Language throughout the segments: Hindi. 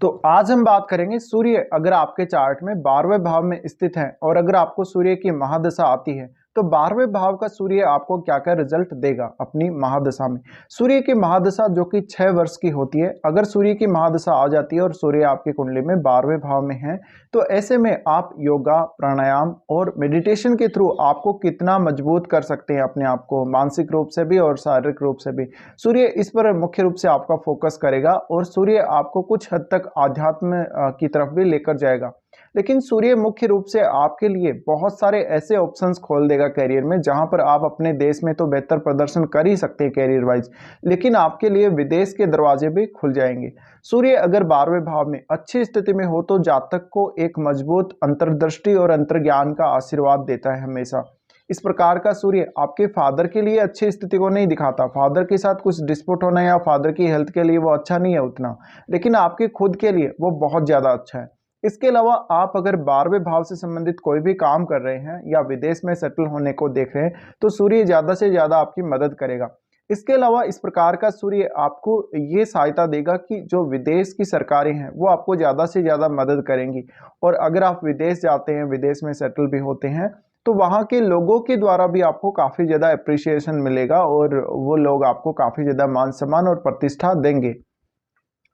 तो आज हम बात करेंगे सूर्य अगर आपके चार्ट में 12वें भाव में स्थित है और अगर आपको सूर्य की महादशा आती है तो 12वें भाव का सूर्य आपको क्या क्या रिजल्ट देगा अपनी महादशा में। सूर्य की महादशा जो कि 6 वर्ष की होती है, अगर सूर्य की महादशा आ जाती है और सूर्य आपकी कुंडली में 12वें भाव में है तो ऐसे में आप योगा, प्राणायाम और मेडिटेशन के थ्रू आपको कितना मजबूत कर सकते हैं अपने आप को, मानसिक रूप से भी और शारीरिक रूप से भी। सूर्य इस पर मुख्य रूप से आपका फोकस करेगा और सूर्य आपको कुछ हद तक आध्यात्म की तरफ भी लेकर जाएगा। लेकिन सूर्य मुख्य रूप से आपके लिए बहुत सारे ऐसे ऑप्शंस खोल देगा करियर में, जहां पर आप अपने देश में तो बेहतर प्रदर्शन कर ही सकते हैं करियर वाइज, लेकिन आपके लिए विदेश के दरवाजे भी खुल जाएंगे। सूर्य अगर 12वें भाव में अच्छी स्थिति में हो तो जातक को एक मजबूत अंतर्दृष्टि और अंतर्ज्ञान का आशीर्वाद देता है हमेशा। इस प्रकार का सूर्य आपके फादर के लिए अच्छी स्थिति को नहीं दिखाता, फादर के साथ कुछ डिस्प्यूट होना या फादर की हेल्थ के लिए वो अच्छा नहीं है उतना, लेकिन आपके खुद के लिए वो बहुत ज़्यादा अच्छा है। इसके अलावा आप अगर 12वें भाव से संबंधित कोई भी काम कर रहे हैं या विदेश में सेटल होने को देख रहे हैं तो सूर्य ज़्यादा से ज़्यादा आपकी मदद करेगा। इसके अलावा इस प्रकार का सूर्य आपको ये सहायता देगा कि जो विदेश की सरकारें हैं वो आपको ज़्यादा से ज़्यादा मदद करेंगी, और अगर आप विदेश जाते हैं, विदेश में सेटल भी होते हैं तो वहाँ के लोगों के द्वारा भी आपको काफ़ी ज़्यादा अप्रिसिएशन मिलेगा और वो लोग आपको काफ़ी ज़्यादा मान सम्मान और प्रतिष्ठा देंगे।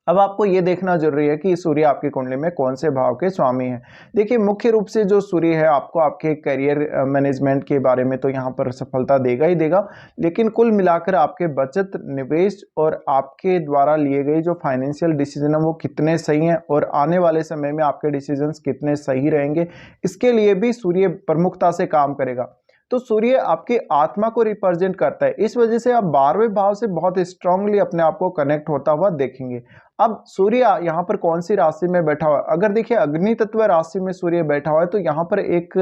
अब आपको ये देखना जरूरी है कि सूर्य आपकी कुंडली में कौन से भाव के स्वामी हैं। देखिए, मुख्य रूप से जो सूर्य है आपको आपके करियर मैनेजमेंट के बारे में तो यहाँ पर सफलता देगा ही देगा, लेकिन कुल मिलाकर आपके बचत, निवेश और आपके द्वारा लिए गए जो फाइनेंशियल डिसीजन है वो कितने सही हैं और आने वाले समय में आपके डिसीजंस कितने सही रहेंगे, इसके लिए भी सूर्य प्रमुखता से काम करेगा। तो सूर्य आपकी आत्मा को रिप्रेजेंट करता है, इस वजह से आप 12वें भाव से बहुत स्ट्रांगली अपने आप को कनेक्ट होता हुआ देखेंगे। अब सूर्य यहाँ पर कौन सी राशि में बैठा हुआ है? अगर देखिए अग्नि तत्व राशि में सूर्य बैठा हुआ है तो यहाँ पर एक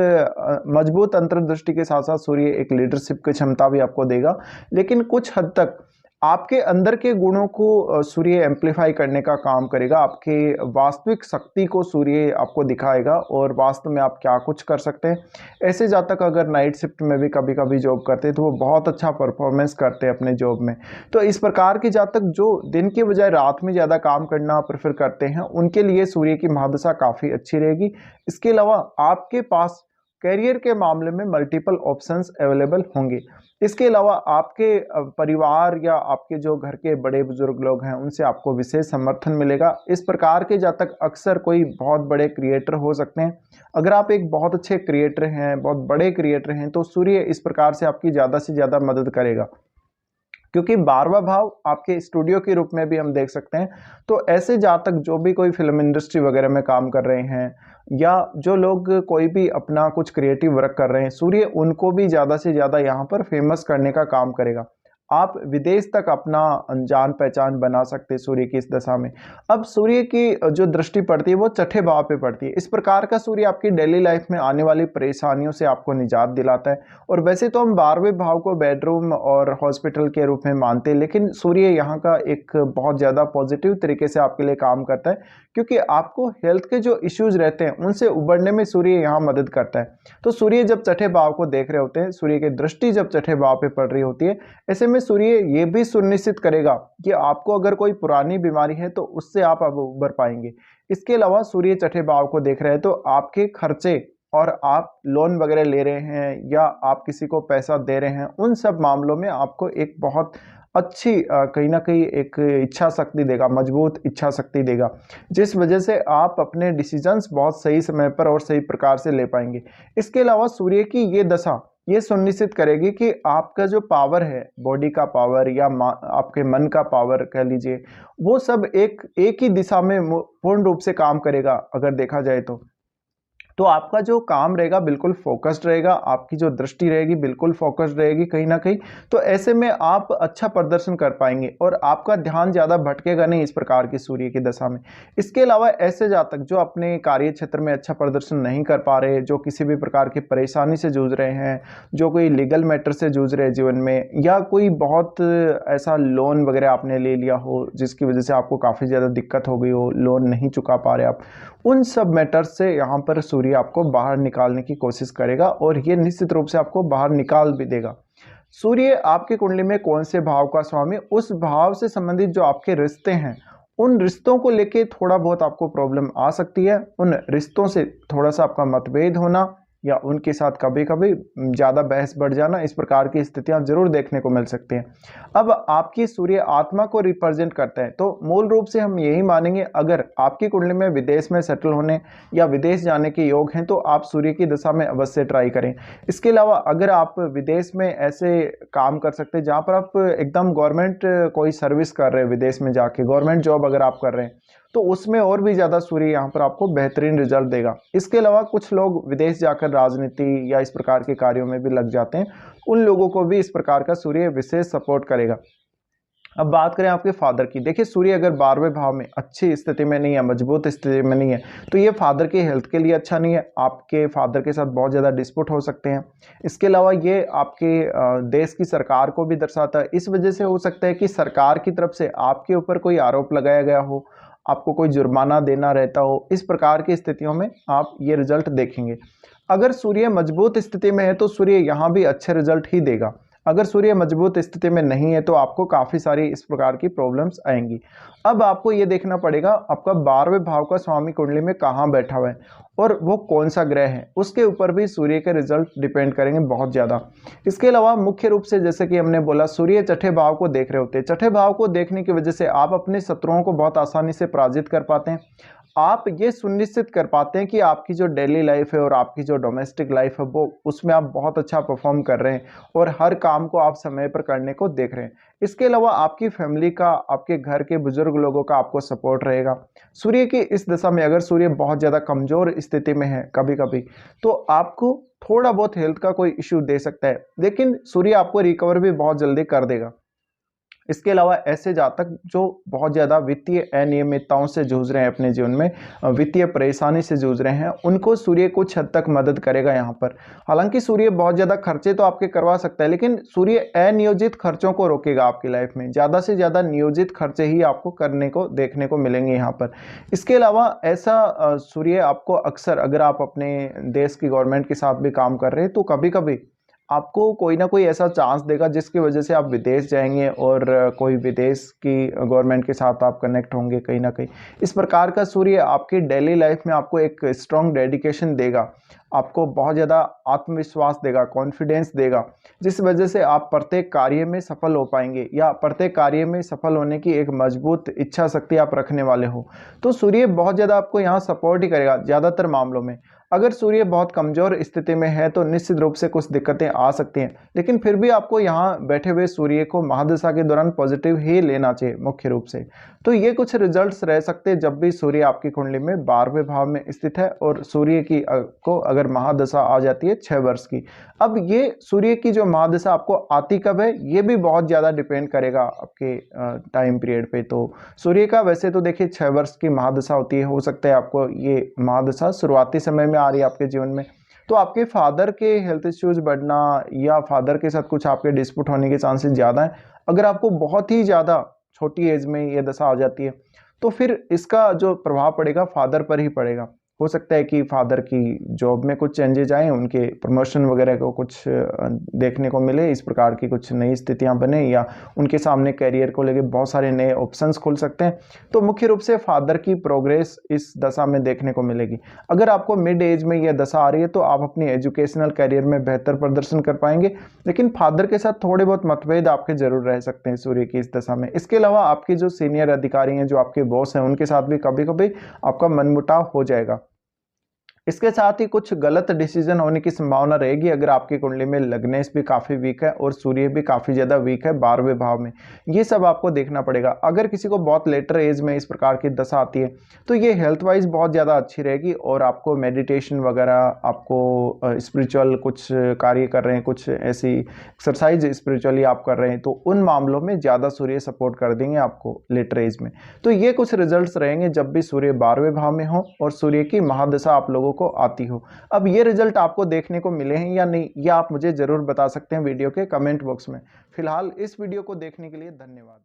मजबूत अंतर्दृष्टि के साथ साथ सूर्य एक लीडरशिप की क्षमता भी आपको देगा, लेकिन कुछ हद तक आपके अंदर के गुणों को सूर्य एम्पलीफाई करने का काम करेगा। आपके वास्तविक शक्ति को सूर्य आपको दिखाएगा और वास्तव में आप क्या कुछ कर सकते हैं। ऐसे जातक अगर नाइट शिफ्ट में भी कभी कभी जॉब करते हैं तो वो बहुत अच्छा परफॉर्मेंस करते हैं अपने जॉब में। तो इस प्रकार के जातक जो दिन के बजाय रात में ज़्यादा काम करना प्रेफर करते हैं उनके लिए सूर्य की महादशा काफ़ी अच्छी रहेगी। इसके अलावा आपके पास करियर के मामले में मल्टीपल ऑप्शंस अवेलेबल होंगे। इसके अलावा आपके परिवार या आपके जो घर के बड़े बुजुर्ग लोग हैं उनसे आपको विशेष समर्थन मिलेगा। इस प्रकार के जातक अक्सर कोई बहुत बड़े क्रिएटर हो सकते हैं। अगर आप एक बहुत अच्छे क्रिएटर हैं, बहुत बड़े क्रिएटर हैं, तो सूर्य इस प्रकार से आपकी ज़्यादा से ज़्यादा मदद करेगा, क्योंकि 12वां भाव आपके स्टूडियो के रूप में भी हम देख सकते हैं। तो ऐसे जातक जो भी कोई फिल्म इंडस्ट्री वगैरह में काम कर रहे हैं या जो लोग कोई भी अपना कुछ क्रिएटिव वर्क कर रहे हैं, सूर्य उनको भी ज़्यादा से ज़्यादा यहाँ पर फेमस करने का काम करेगा। आप विदेश तक अपना जान पहचान बना सकते हैं सूर्य की इस दशा में। अब सूर्य की जो दृष्टि पड़ती है वो छठे भाव पे पड़ती है। इस प्रकार का सूर्य आपकी डेली लाइफ में आने वाली परेशानियों से आपको निजात दिलाता है। और वैसे तो हम 12वें भाव को बेडरूम और हॉस्पिटल के रूप में मानते हैं, लेकिन सूर्य यहाँ का एक बहुत ज़्यादा पॉजिटिव तरीके से आपके लिए काम करता है, क्योंकि आपको हेल्थ के जो इश्यूज रहते हैं उनसे उबरने में सूर्य यहाँ मदद करता है। तो सूर्य जब छठे भाव को देख रहे होते हैं, सूर्य की दृष्टि जब छठे भाव पे पड़ रही होती है, ऐसे में सूर्य ये भी सुनिश्चित करेगा कि आपको अगर कोई पुरानी बीमारी है तो उससे आप अब उबर पाएंगे। इसके अलावा सूर्य छठे भाव को देख रहे हैं तो आपके खर्चे और आप लोन वगैरह ले रहे हैं या आप किसी को पैसा दे रहे हैं, उन सब मामलों में आपको एक बहुत अच्छी कहीं ना कहीं एक इच्छा शक्ति देगा, मजबूत इच्छा शक्ति देगा, जिस वजह से आप अपने डिसीजंस बहुत सही समय पर और सही प्रकार से ले पाएंगे। इसके अलावा सूर्य की ये दशा ये सुनिश्चित करेगी कि आपका जो पावर है, बॉडी का पावर या आपके मन का पावर कह लीजिए, वो सब एक ही दिशा में पूर्ण रूप से काम करेगा। अगर देखा जाए तो आपका जो काम रहेगा बिल्कुल फोकस्ड रहेगा, आपकी जो दृष्टि रहेगी बिल्कुल फोकस्ड रहेगी कहीं ना कहीं। तो ऐसे में आप अच्छा प्रदर्शन कर पाएंगे और आपका ध्यान ज़्यादा भटकेगा नहीं इस प्रकार की सूर्य की दशा में। इसके अलावा ऐसे जातक जो अपने कार्य क्षेत्र में अच्छा प्रदर्शन नहीं कर पा रहे, जो किसी भी प्रकार की परेशानी से जूझ रहे हैं, जो कोई लीगल मैटर से जूझ रहे हैं जीवन में, या कोई बहुत ऐसा लोन वगैरह आपने ले लिया हो जिसकी वजह से आपको काफ़ी ज़्यादा दिक्कत हो गई हो, लोन नहीं चुका पा रहे आप, उन सब मैटर्स से यहाँ पर सूर्य आपको बाहर निकालने की कोशिश करेगा और ये निश्चित रूप से आपको बाहर निकाल भी देगा। सूर्य आपकी कुंडली में कौन से भाव का स्वामी, उस भाव से संबंधित जो आपके रिश्ते हैं उन रिश्तों को लेके थोड़ा बहुत आपको प्रॉब्लम आ सकती है। उन रिश्तों से थोड़ा सा आपका मतभेद होना या उनके साथ कभी कभी ज़्यादा बहस बढ़ जाना, इस प्रकार की स्थितियां जरूर देखने को मिल सकती हैं। अब आपकी सूर्य आत्मा को रिप्रेजेंट करता है, तो मूल रूप से हम यही मानेंगे, अगर आपकी कुंडली में विदेश में सेटल होने या विदेश जाने के योग हैं तो आप सूर्य की दशा में अवश्य ट्राई करें। इसके अलावा अगर आप विदेश में ऐसे काम कर सकते हैं जहाँ पर आप एकदम गवर्नमेंट कोई सर्विस कर रहे हैं, विदेश में जाके गवर्नमेंट जॉब अगर आप कर रहे हैं तो उसमें और भी ज़्यादा सूर्य यहाँ पर आपको बेहतरीन रिजल्ट देगा। इसके अलावा कुछ लोग विदेश जाकर राजनीति या इस प्रकार के कार्यों में भी लग जाते हैं, उन लोगों को भी इस प्रकार का सूर्य विशेष सपोर्ट करेगा। अब बात करें आपके फादर की, देखिए सूर्य अगर 12वें भाव में अच्छी स्थिति में नहीं है, मजबूत स्थिति में नहीं है, तो ये फादर की हेल्थ के लिए अच्छा नहीं है। आपके फादर के साथ बहुत ज़्यादा डिस्प्यूट हो सकते हैं। इसके अलावा ये आपके देश की सरकार को भी दर्शाता है। इस वजह से हो सकता है कि सरकार की तरफ से आपके ऊपर कोई आरोप लगाया गया हो, आपको कोई जुर्माना देना रहता हो। इस प्रकार की स्थितियों में आप ये रिजल्ट देखेंगे। अगर सूर्य मजबूत स्थिति में है तो सूर्य यहाँ भी अच्छे रिजल्ट ही देगा। अगर सूर्य मजबूत स्थिति में नहीं है तो आपको काफ़ी सारी इस प्रकार की प्रॉब्लम्स आएंगी। अब आपको ये देखना पड़ेगा आपका 12वें भाव का स्वामी कुंडली में कहाँ बैठा हुआ है और वो कौन सा ग्रह है, उसके ऊपर भी सूर्य के रिजल्ट डिपेंड करेंगे बहुत ज़्यादा। इसके अलावा मुख्य रूप से जैसे कि हमने बोला, सूर्य छठे भाव को देख रहे होते हैं। छठे भाव को देखने की वजह से आप अपने शत्रुओं को बहुत आसानी से पराजित कर पाते हैं। आप ये सुनिश्चित कर पाते हैं कि आपकी जो डेली लाइफ है और आपकी जो डोमेस्टिक लाइफ है वो उसमें आप बहुत अच्छा परफॉर्म कर रहे हैं और हर काम को आप समय पर करने को देख रहे हैं। इसके अलावा आपकी फैमिली का, आपके घर के बुजुर्ग लोगों का आपको सपोर्ट रहेगा। सूर्य की इस दशा में अगर सूर्य बहुत ज़्यादा कमज़ोर स्थिति में है कभी कभी, तो आपको थोड़ा बहुत हेल्थ का कोई इश्यू दे सकता है, लेकिन सूर्य आपको रिकवर भी बहुत जल्दी कर देगा। इसके अलावा ऐसे जातक जो बहुत ज़्यादा वित्तीय अनियमितताओं से जूझ रहे हैं अपने जीवन में, वित्तीय परेशानी से जूझ रहे हैं, उनको सूर्य कुछ हद तक मदद करेगा यहाँ पर। हालांकि सूर्य बहुत ज़्यादा खर्चे तो आपके करवा सकता है, लेकिन सूर्य अनियोजित खर्चों को रोकेगा आपकी लाइफ में। ज़्यादा से ज़्यादा नियोजित खर्चे ही आपको करने को देखने को मिलेंगे यहाँ पर। इसके अलावा ऐसा सूर्य आपको अक्सर, अगर आप अपने देश की गवर्नमेंट के साथ भी काम कर रहे हैं तो कभी कभी आपको कोई ना कोई ऐसा चांस देगा जिसकी वजह से आप विदेश जाएंगे और कोई विदेश की गवर्नमेंट के साथ आप कनेक्ट होंगे कहीं ना कहीं। इस प्रकार का सूर्य आपकी डेली लाइफ में आपको एक स्ट्रॉन्ग डेडिकेशन देगा, आपको बहुत ज़्यादा आत्मविश्वास देगा, कॉन्फिडेंस देगा, जिस वजह से आप प्रत्येक कार्य में सफल हो पाएंगे या प्रत्येक कार्य में सफल होने की एक मजबूत इच्छा शक्ति आप रखने वाले हो। तो सूर्य बहुत ज़्यादा आपको यहाँ सपोर्ट ही करेगा ज़्यादातर मामलों में। अगर सूर्य बहुत कमज़ोर स्थिति में है तो निश्चित रूप से कुछ दिक्कतें आ सकती हैं, लेकिन फिर भी आपको यहाँ बैठे हुए सूर्य को महादशा के दौरान पॉजिटिव ही लेना चाहिए मुख्य रूप से। तो ये कुछ रिजल्ट्स रह सकते हैं जब भी सूर्य आपकी कुंडली में 12वें भाव में स्थित है और सूर्य की को अगर महादशा आ जाती है 6 वर्ष की। अब ये सूर्य की जो महादशा आपको आती कब है, ये भी बहुत ज़्यादा डिपेंड करेगा आपके टाइम पीरियड पे। तो सूर्य का वैसे तो देखिए 6 वर्ष की महादशा होती है, हो सकता है आपको ये महादशा शुरुआती समय में आ रही है आपके जीवन में, तो आपके फादर के हेल्थ इश्यूज बढ़ना या फादर के साथ कुछ आपके डिस्प्यूट होने के चांसेस ज़्यादा हैं। अगर आपको बहुत ही ज़्यादा छोटी एज में ये दशा आ जाती है तो फिर इसका जो प्रभाव पड़ेगा फादर पर ही पड़ेगा। हो सकता है कि फादर की जॉब में कुछ चेंजेज आए, उनके प्रमोशन वगैरह को कुछ देखने को मिले, इस प्रकार की कुछ नई स्थितियां बने, या उनके सामने करियर को लेके बहुत सारे नए ऑप्शंस खुल सकते हैं। तो मुख्य रूप से फादर की प्रोग्रेस इस दशा में देखने को मिलेगी। अगर आपको मिड एज में यह दशा आ रही है तो आप अपनी एजुकेशनल करियर में बेहतर प्रदर्शन कर पाएंगे, लेकिन फादर के साथ थोड़े बहुत मतभेद आपके जरूर रह सकते हैं सूर्य की इस दशा में। इसके अलावा आपके जो सीनियर अधिकारी हैं, जो आपके बॉस हैं, उनके साथ भी कभी कभी आपका मनमुटाव हो जाएगा। इसके साथ ही कुछ गलत डिसीजन होने की संभावना रहेगी अगर आपकी कुंडली में लग्नेश भी काफ़ी वीक है और सूर्य भी काफ़ी ज़्यादा वीक है 12वें भाव में। ये सब आपको देखना पड़ेगा। अगर किसी को बहुत लेटर एज में इस प्रकार की दशा आती है तो ये हेल्थ वाइज बहुत ज़्यादा अच्छी रहेगी और आपको मेडिटेशन वगैरह, आपको स्पिरिचुअल कुछ कार्य कर रहे हैं, कुछ ऐसी एक्सरसाइज स्पिरिचुअली आप कर रहे हैं, तो उन मामलों में ज़्यादा सूर्य सपोर्ट कर देंगे आपको लेटर एज में। तो ये कुछ रिजल्ट्स रहेंगे जब भी सूर्य 12वें भाव में हो और सूर्य की महादशा आप लोगों को आती हो। अब ये रिजल्ट आपको देखने को मिले हैं या नहीं, ये आप मुझे जरूर बता सकते हैं वीडियो के कमेंट बॉक्स में। फिलहाल इस वीडियो को देखने के लिए धन्यवाद।